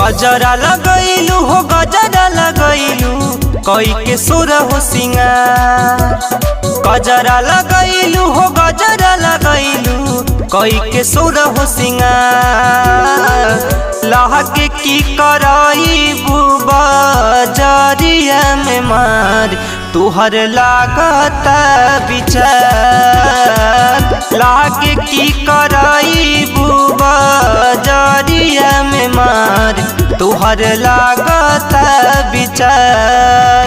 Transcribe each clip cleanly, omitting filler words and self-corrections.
गजरा लगैलू हो गजरा लगैलू कोई के सुर हो सिंगार। गजरा लगैलू हो गजरा लगैलू कोई के सुर हो सिंगार। लहके की कराई बुबा जरिया में मार तुहर लागत विचार। लहके की कराई बुबा जरिया में मार तुहर लागत विचार।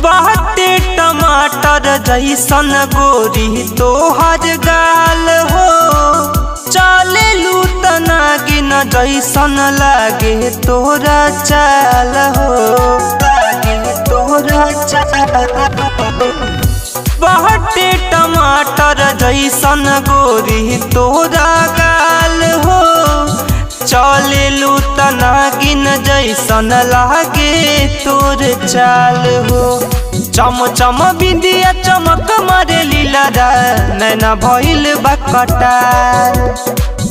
बाटे टमाटर जैसन गोरी तोहर गाल हो। चले लूतना गिन जैसन लागे तोरा चाल हो। लागे तोरा चाल हो। बाटे टमाटर जैसन गोरी तोरा गाल हो। चले लूतना गिन जैसन लागे तोर चाल हो। चम चम बिंदिया चमक मारे लीला नैना भइल बकटार।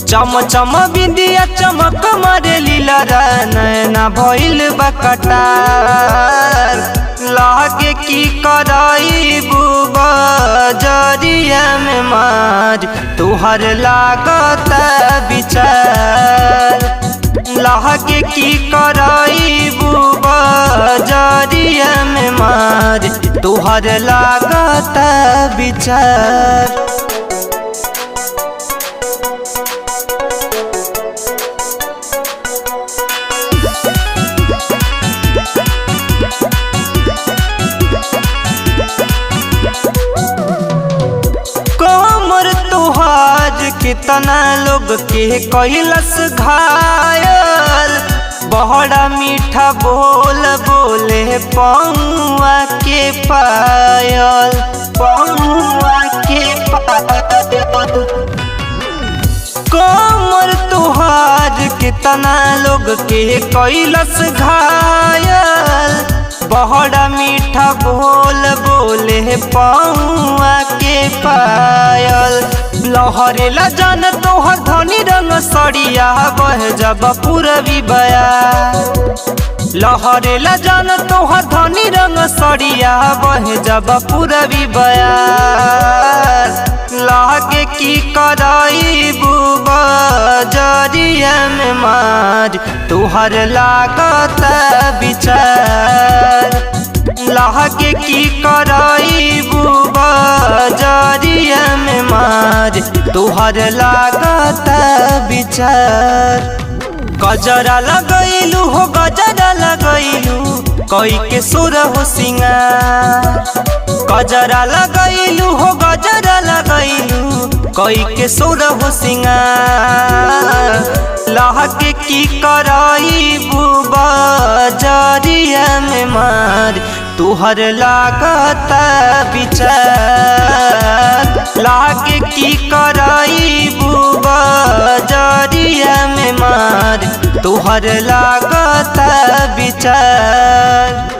चम चम बिंदिया चमक मारे लीला नैना भइल बकटार। लागे की कराई बुबा जरिया में मार तुहर लागत विचार। लहके की कराई बुबा जरिया में मार तुहर लागत विचार। कितना लोग के कैलस घायल। बड़ा मीठा बोल बोले पौआ के पायल। पौआ के पायल। कमर तुहार कितना लोग के कैलस घायल। बड़ा मीठा बोल बोले पौआ के पायल। लहरे ला जान तोहर धनी रंग सड़िया बह जब पूरबी बया। लहरे ला जान तोहर धनी रंग सड़िया बह जब पूरबी बया। लागे की कराई बुबा जरिया में मार तुहर लागत विचार। लागे की कराई बुबा जरिया में मार तुहर लागत विचार। गजरा लगैलू हो गजरा लगैलू कोई के सुर हो सिंगार। गजरा लगैलू हो गजरा लगैलू कोई के सुर हो सिंगार। लहके की कराई बुबा जरिया में मार तुहर लागत विचार। लागे की कराई बुबा जरिया में मार तुहर लागत विचार।